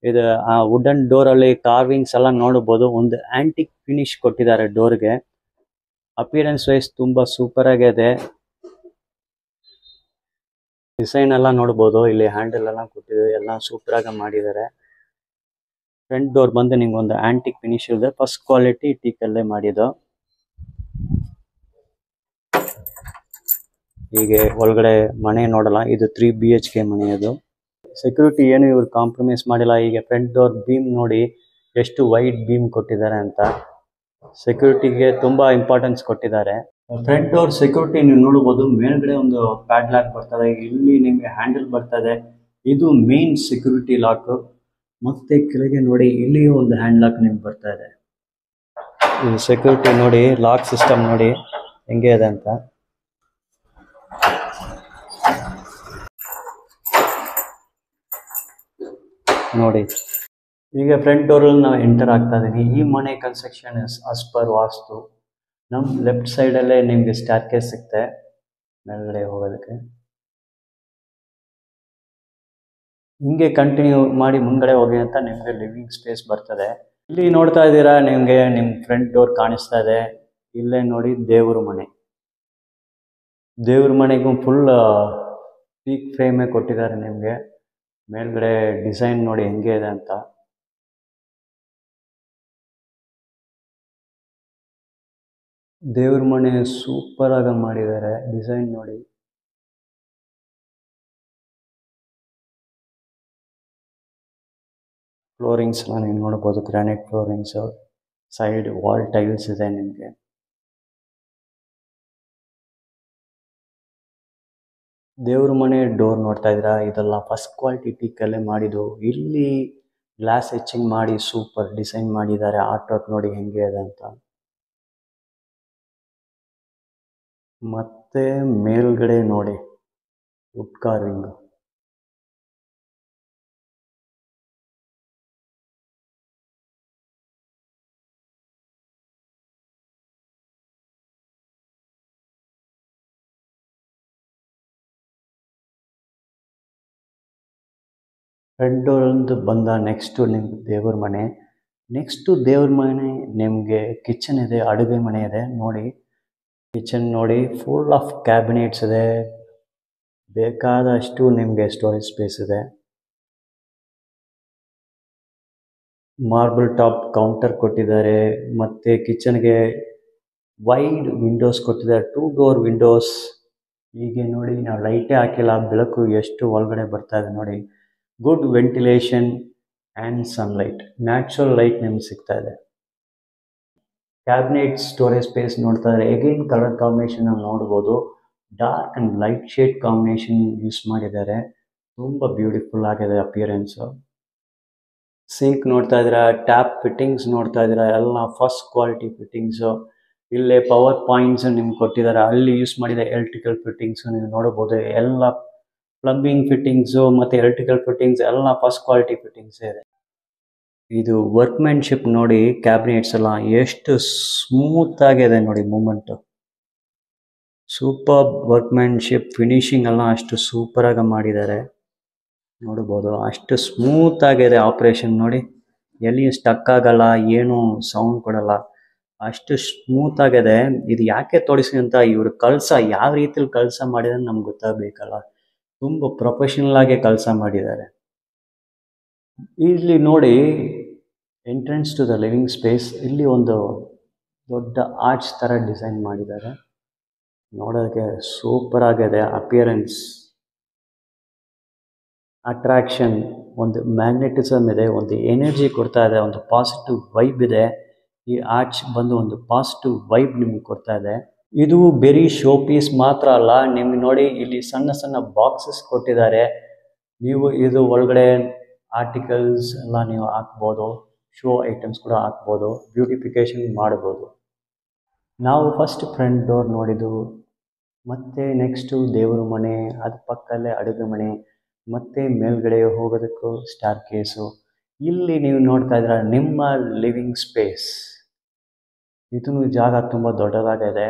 ಇದು ಆ ವುಡನ್ ಡೋರ್ ಅಲ್ಲಿ ಕಾರ್ವಿಂಗ್ಸ್ ಎಲ್ಲ ನೋಡಬಹುದು. ಒಂದು ಆಂಟಿಕ್ ಫಿನಿಶ್ ಕೊಟ್ಟಿದ್ದಾರೆ ಡೋರ್ಗೆ. ಅಪಿಯರೆನ್ಸ್ ವೈಸ್ ತುಂಬಾ ಸೂಪರ್ ಆಗಿದೆ. ಡಿಸೈನ್ ಎಲ್ಲ ನೋಡ್ಬೋದು. ಇಲ್ಲಿ ಹ್ಯಾಂಡಲ್ ಎಲ್ಲ ಕೊಟ್ಟಿದ್ದಾರೆ. ಎಲ್ಲ ಸೂಪರ್ ಆಗಿ ಮಾಡಿದ್ದಾರೆ. ಫ್ರಂಟ್ ಡೋರ್ ಬಂದು ನಿಮ್ಗೆ ಒಂದು ಆಂಟಿಕ್ ಫಿನಿಶ್ ಇದೆ. ಫಸ್ಟ್ ಕ್ವಾಲಿಟಿ ಟೀಕ್ ಅಲ್ಲೇ ಮಾಡಿದ್ದು. ಹೀಗೆ ಒಳಗಡೆ ಮನೆ ನೋಡಲ್ಲ. ಇದು 3 BHK ಮನೆ. ಅದು ಸೆಕ್ಯೂರಿಟಿ ಏನು ಇವ್ರು ಕಾಂಪ್ರಮೈಸ್ ಮಾಡಿಲ್ಲ. ಹೀಗೆ ಫ್ರಂಟ್ ಡೋರ್ ಬೀಮ್ ನೋಡಿ ಎಷ್ಟು ವೈಡ್ ಬೀಮ್ ಕೊಟ್ಟಿದ್ದಾರೆ ಅಂತ. ಸೆಕ್ಯೂರಿಟಿಗೆ ತುಂಬಾ ಇಂಪಾರ್ಟೆನ್ಸ್ ಕೊಟ್ಟಿದ್ದಾರೆ. ಫ್ರಂಟ್ ಡೋರ್ ಸೆಕ್ಯೂರಿಟಿ ನೀವು ನೋಡಬಹುದು. ಮೇಲ್ಗಡೆ ಒಂದು ಪ್ಯಾಡ್ ಲಾಕ್ ಬರ್ತದೆ. ಇಲ್ಲಿ ನಿಮ್ಗೆ ಹ್ಯಾಂಡಲ್ ಬರ್ತದೆ. ಇದು ಮೇನ್ ಸೆಕ್ಯೂರಿಟಿ ಲಾಕ್. ಮತ್ತೆ ಕೆಳಗೆ ನೋಡಿ ಇಲ್ಲಿಯೂ ಒಂದು ಹ್ಯಾಂಡ್ ಲಾಕ್ ನಿಮ್ಗೆ ಬರ್ತಾ ಇದೆ. ಇದು ಸೆಕ್ಯೂರಿಟಿ ನೋಡಿ, ಲಾಕ್ ಸಿಸ್ಟಮ್ ನೋಡಿ ಹೆಂಗೆ ಇದೆ ಅಂತ. ನೋಡಿ ಈಗ ಫ್ರಂಟ್ ಡೋರಲ್ಲಿ ನಾವು ಎಂಟರ್ ಆಗ್ತಾ ಇದ್ದೀನಿ. ಈ ಮನೆ ಕನ್ಸ್ಟ್ರಕ್ಷನ್ ಆಸ್ ಪರ್ ವಾಸ್ತು. ನಮ್ಮ ಲೆಫ್ಟ್ ಸೈಡಲ್ಲೇ ನಿಮಗೆ ಸ್ಟ್ಯಾರ್ಕೇಸ್ ಸಿಗುತ್ತೆ ಮೇಲ್ಗಡೆ ಹೋಗೋದಕ್ಕೆ. ಹಿಂಗೆ ಕಂಟಿನ್ಯೂ ಮಾಡಿ ಮುಂದ್ಗಡೆ ಹೋಗಿ ಅಂತ ನಿಮಗೆ ಲಿವಿಂಗ್ ಸ್ಪೇಸ್ ಬರ್ತದೆ. ಇಲ್ಲಿ ನೋಡ್ತಾ ಇದ್ದೀರಾ, ನಿಮಗೆ ನಿಮ್ಮ ಫ್ರಂಟ್ ಡೋರ್ ಕಾಣಿಸ್ತಾ ಇದೆ. ಇಲ್ಲೇ ನೋಡಿ ದೇವ್ರ ಮನೆ. ದೇವ್ರ ಮನೆಗೂ ಫುಲ್ ಪೀಕ್ ಫ್ರೇಮೇ ಕೊಟ್ಟಿದ್ದಾರೆ ನಿಮಗೆ. ಮೇಲ್ಗಡೆ ಡಿಸೈನ್ ನೋಡಿ ಹೆಂಗೆ ಇದೆ ಅಂತ. ದೇವ್ರ ಮನೆ ಸೂಪರ್ ಆಗಿ ಮಾಡಿದ್ದಾರೆ, ಡಿಸೈನ್ ನೋಡಿ. ಫ್ಲೋರಿಂಗ್ಸ್ ಎಲ್ಲ ನೀವು ನೋಡ್ಬೋದು, granite floorings. Side wall tiles ಇದೆ ನಿಮಗೆ. ದೇವ್ರ ಮನೆ ಡೋರ್ ನೋಡ್ತಾ ಇದ್ದೀರಾ, ಇದೆಲ್ಲ ಫಸ್ಟ್ ಕ್ವಾಲಿಟಿ ಟೀಕಲ್ಲೇ ಮಾಡಿದ್ದು. ಇಲ್ಲಿ ಗ್ಲಾಸ್ ಎಚಿಂಗ್ ಮಾಡಿ ಸೂಪರ್ ಡಿಸೈನ್ ಮಾಡಿದ್ದಾರೆ. ಆರ್ಟ್ ವರ್ಕ್ ನೋಡಿ ಹೆಂಗೆ ಇದೆ ಅಂತ. ಮತ್ತೆ ಮೇಲ್ಗಡೆ ನೋಡಿ ವುಡ್ ಕಾರ್ವಿಂಗ್. ಫ್ರಂಟ್ ಡೋರ್ ಒಂದು ಬಂದ ನೆಕ್ಸ್ಟು ನಿಮ್ಗೆ ದೇವ್ರ ಮನೆ. ನೆಕ್ಸ್ಟು ದೇವ್ರ ಮನೆ ನಿಮಗೆ ಕಿಚನ್ ಇದೆ, ಅಡುಗೆ ಮನೆ ಇದೆ ನೋಡಿ. ಕಿಚನ್ ನೋಡಿ ಫುಲ್ ಆಫ್ ಕ್ಯಾಬಿನೆಟ್ಸ್ ಇದೆ, ಬೇಕಾದಷ್ಟು ನಿಮಗೆ ಸ್ಟೋರೇಜ್ ಸ್ಪೇಸ್ ಇದೆ. ಮಾರ್ಬಲ್ ಟಾಪ್ ಕೌಂಟರ್ ಕೊಟ್ಟಿದ್ದಾರೆ. ಮತ್ತು ಕಿಚನ್ಗೆ ವೈಡ್ ವಿಂಡೋಸ್ ಕೊಟ್ಟಿದ್ದಾರೆ, 2 ಡೋರ್ ವಿಂಡೋಸ್. ಹೀಗೆ ನೋಡಿ, ನಾವು ಲೈಟೇ ಹಾಕಿಲ್ಲ, ಬೆಳಕು ಎಷ್ಟು ಒಳಗಡೆ ಬರ್ತಾ ಇದೆ ನೋಡಿ. Good ventilation and sunlight, natural light ನಿಮ್ಗೆ ಸಿಗ್ತಾ ಇದೆ. ಕ್ಯಾಬಿನೆಟ್ ಸ್ಟೋರೇಜ್ ಸ್ಪೇಸ್ ನೋಡ್ತಾ ಇದ್ದಾರೆ. ಎಗೇನ್ ಕಲರ್ ಕಾಂಬಿನೇಷನ್ ನಾವು ನೋಡ್ಬೋದು, dark and light shade combination use ಮಾಡಿದ್ದಾರೆ. ತುಂಬ ಬ್ಯೂಟಿಫುಲ್ ಆಗಿದೆ ಅಪಿಯರೆನ್ಸು. ಸಿಂಕ್ ನೋಡ್ತಾ ಇದ್ದೀರಾ, ಟ್ಯಾಪ್ ಫಿಟ್ಟಿಂಗ್ಸ್ ನೋಡ್ತಾ ಇದ್ದೀರಾ, ಎಲ್ಲ ಫಸ್ಟ್ ಕ್ವಾಲಿಟಿ ಫಿಟ್ಟಿಂಗ್ಸು. ಇಲ್ಲೇ ಪವರ್ ಪಾಯಿಂಟ್ಸ್ ನಿಮ್ಗೆ ಕೊಟ್ಟಿದ್ದಾರೆ, ಅಲ್ಲಿ ಯೂಸ್ ಮಾಡಿದ ಎಲೆಕ್ಟ್ರಿಕಲ್ ಫಿಟ್ಟಿಂಗ್ಸು ನೀವು ನೋಡ್ಬೋದು. ಎಲ್ಲ ಪ್ಲಂಬಿಂಗ್ ಫಿಟ್ಟಿಂಗ್ಸು ಮತ್ತು ಎಲೆಕ್ಟ್ರಿಕಲ್ ಫಿಟ್ಟಿಂಗ್ಸ್ ಎಲ್ಲ ಫಸ್ಟ್ ಕ್ವಾಲಿಟಿ ಫಿಟ್ಟಿಂಗ್ಸೇ ಇದೆ. ಇದು ವರ್ಕ್ಮ್ಯಾನ್ಶಿಪ್ ನೋಡಿ, ಕ್ಯಾಬಿನೆಟ್ಸ್ ಎಲ್ಲ ಎಷ್ಟು ಸ್ಮೂತ್ ಆಗಿದೆ ನೋಡಿ ಮೂಮೆಂಟು. ಸೂಪರ್ ವರ್ಕ್ಮ್ಯಾನ್ಶಿಪ್, ಫಿನಿಶಿಂಗ್ ಎಲ್ಲ ಅಷ್ಟು ಸೂಪರಾಗಿ ಮಾಡಿದ್ದಾರೆ ನೋಡ್ಬೋದು. ಅಷ್ಟು ಸ್ಮೂತ್ ಆಗಿದೆ ಆಪ್ರೇಷನ್ ನೋಡಿ, ಎಲ್ಲಿ ಸ್ಟಕ್ ಆಗಲ್ಲ, ಏನು ಸೌಂಡ್ ಕೊಡಲ್ಲ, ಅಷ್ಟು ಸ್ಮೂತ್ ಆಗಿದೆ. ಇದು ಯಾಕೆ ತೋರಿಸಿ ಅಂತ, ಇವರು ಕೆಲಸ ಯಾವ ರೀತಿಲಿ ಕೆಲಸ ಮಾಡಿದ್ರೆ ನಮ್ಗೆ ಗೊತ್ತಾಗಬೇಕಲ್ಲ. ತುಂಬ ಪ್ರೊಫೆಷನಲ್ ಆಗಿ ಕೆಲಸ ಮಾಡಿದ್ದಾರೆ. ಇಲ್ಲಿ ನೋಡಿ entrance to the living space. ಇಲ್ಲಿ ಒಂದು ದೊಡ್ಡ ಆರ್ಚ್ ಥರ ಡಿಸೈನ್ ಮಾಡಿದ್ದಾರೆ, ನೋಡೋದಕ್ಕೆ ಸೂಪರ್ ಆಗಿದೆ. ಅಪಿಯರೆನ್ಸ್, ಅಟ್ರಾಕ್ಷನ್, ಒಂದು ಮ್ಯಾಗ್ನೆಟಿಸಮ್ ಇದೆ, ಒಂದು ಎನರ್ಜಿ ಕೊಡ್ತಾ ಇದೆ, ಒಂದು ಪಾಸಿಟಿವ್ ವೈಬ್ ಇದೆ. ಈ ಆರ್ಚ್ ಬಂದು ಒಂದು ಪಾಸಿಟಿವ್ ವೈಬ್ ನಿಮ್ಗೆ ಕೊಡ್ತಾ ಇದೆ. ಇದು ಬರೀ ಶೋ ಪೀಸ್ ಮಾತ್ರ ಅಲ್ಲ, ನಿಮ್ಗೆ ನೋಡಿ ಇಲ್ಲಿ ಸಣ್ಣ ಸಣ್ಣ ಬಾಕ್ಸಸ್ ಕೊಟ್ಟಿದ್ದಾರೆ. ನೀವು ಇದು ಒಳಗಡೆ ಆರ್ಟಿಕಲ್ಸ್ ಎಲ್ಲ ನೀವು ಹಾಕ್ಬೋದು, ಶೋ ಐಟಮ್ಸ್ ಕೂಡ ಹಾಕ್ಬೋದು, ಬ್ಯೂಟಿಫಿಕೇಷನ್ ಮಾಡ್ಬೋದು. ನಾವು ಫಸ್ಟ್ ಫ್ರಂಟ್ ಡೋರ್ ನೋಡಿದ್ದು, ಮತ್ತು ನೆಕ್ಸ್ಟು ದೇವ್ರ ಮನೆ, ಅದು ಪಕ್ಕದಲ್ಲೇ ಅಡುಗೆ ಮನೆ, ಮತ್ತು ಮೇಲ್ಗಡೆ ಹೋಗೋದಕ್ಕೂ ಸ್ಟಾರ್ ಕೇಸು. ಇಲ್ಲಿ ನೀವು ನೋಡ್ತಾ ಇದ್ದೀರ ನಿಮ್ಮ ಲಿವಿಂಗ್ ಸ್ಪೇಸ್. ಇದೂ ಜಾಗ ತುಂಬ ದೊಡ್ಡದಾಗಿದೆ.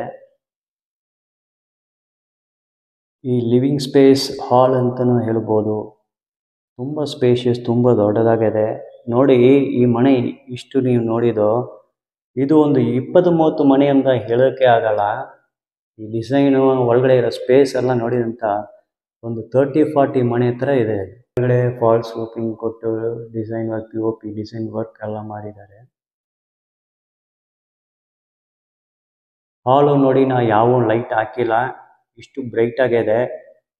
ಈ ಲಿವಿಂಗ್ ಸ್ಪೇಸ್ ಹಾಲ್ ಅಂತಲೂ ಹೇಳ್ಬೋದು. ತುಂಬ ಸ್ಪೇಷಿಯಸ್, ತುಂಬ ದೊಡ್ಡದಾಗಿದೆ ನೋಡಿ. ಈ ಮನೆ ಇಷ್ಟು ನೀವು ನೋಡಿದ್ದು, ಇದು ಒಂದು 20-30 ಮನೆ ಅಂತ ಹೇಳೋಕ್ಕೆ ಆಗಲ್ಲ. ಈ ಡಿಸೈನು, ಒಳಗಡೆ ಇರೋ ಸ್ಪೇಸ್ ಎಲ್ಲ ನೋಡಿದಂಥ ಒಂದು 30-40 ಮನೆ ಥರ ಇದೆ. ಒಳಗಡೆ ಫಾಲ್ಸ್ ರೂಫಿಂಗ್ ಕೊಟ್ಟು design work, POP design work ಎಲ್ಲ ಮಾಡಿದ್ದಾರೆ. ಹಾಲು ನೋಡಿ, ನಾ ಯಾವ ಲೈಟ್ ಹಾಕಿಲ್ಲ, ಇಷ್ಟು ಬ್ರೈಟ್ ಆಗಿದೆ.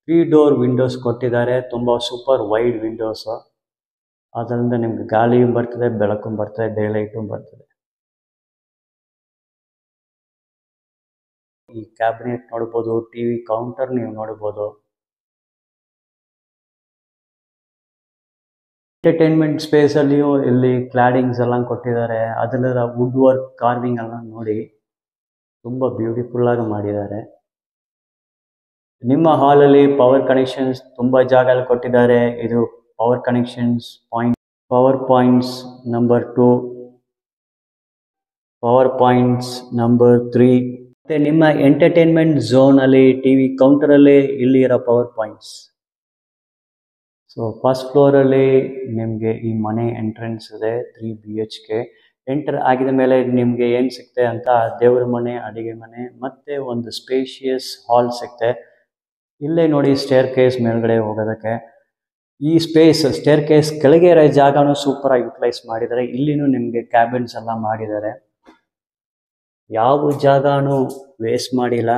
3 ಡೋರ್ ವಿಂಡೋಸ್ ಕೊಟ್ಟಿದ್ದಾರೆ, ತುಂಬ ಸೂಪರ್ ವೈಡ್ ವಿಂಡೋಸು. ಅದರಿಂದ ನಿಮ್ಗೆ ಗಾಳಿಯೂ ಬರ್ತದೆ, ಬೆಳಕು ಬರ್ತದೆ, ಡೇ ಲೈಟು ಬರ್ತದೆ. ಈ ಕ್ಯಾಬಿನೆಟ್ ನೋಡ್ಬೋದು, TV ಕೌಂಟರ್ ನೀವು ನೋಡ್ಬೋದು. ಎಂಟರ್ಟೈನ್ಮೆಂಟ್ ಸ್ಪೇಸ್ ಅಲ್ಲಿಯೂ ಇಲ್ಲಿ ಕ್ಲಾಡಿಂಗ್ಸ್ ಎಲ್ಲ ಕೊಟ್ಟಿದ್ದಾರೆ. ಅದರ ವುಡ್ ವರ್ಕ್ ಕಾರ್ವಿಂಗ್ ಎಲ್ಲ ನೋಡಿ ತುಂಬ ಬ್ಯೂಟಿಫುಲ್ ಆಗಿ ಮಾಡಿದ್ದಾರೆ. ನಿಮ್ಮ ಹಾಲಲ್ಲಿ ಪವರ್ ಕನೆಕ್ಷನ್ಸ್ ತುಂಬ ಜಾಗದಲ್ಲಿ ಕೊಟ್ಟಿದ್ದಾರೆ. ಇದು power connections point, power points number 2, power points number 3. ಮತ್ತೆ ನಿಮ್ಮ ಎಂಟರ್ಟೈನ್ಮೆಂಟ್ ಝೋನ್ ಅಲ್ಲಿ ಟಿವಿ ಕೌಂಟರ್ ಅಲ್ಲಿ ಇಲ್ಲಿ ಇರೋ power points. So first floor ಅಲ್ಲಿ ನಿಮಗೆ ಈ ಮನೆ ಎಂಟ್ರೆನ್ಸ್ ಇದೆ 3 BHK. ಎಂಟರ್ ಆಗಿದ ಮೇಲೆ ನಿಮಗೆ ಏನು ಸಿಗ್ತೆ ಅಂತ ದೇವ್ರ ಮನೆ, ಅಡಿಗೆ ಮನೆ ಮತ್ತೆ ಒಂದು ಸ್ಪೇಷಿಯಸ್ ಹಾಲ್ ಸಿಗ್ತೆ. ಇಲ್ಲೇ ನೋಡಿ ಸ್ಟೇರ್ ಕೇಸ್ ಮೇಲ್ಗಡೆ ಹೋಗೋದಕ್ಕೆ. ಈ ಸ್ಪೇಸ್ ಸ್ಟೇರ್ ಕೇಸ್ ಕೆಳಗೆ ಇರೋ ಜಾಗನೂ ಸೂಪರ್ ಆಗಿ ಯುಟಿಲೈಸ್ ಮಾಡಿದ್ದಾರೆ. ಇಲ್ಲಿನೂ ನಿಮಗೆ ಕ್ಯಾಬಿನ್ಸ್ ಎಲ್ಲ ಮಾಡಿದ್ದಾರೆ. ಯಾವ ಜಾಗನೂ ವೇಸ್ಟ್ ಮಾಡಿಲ್ಲ,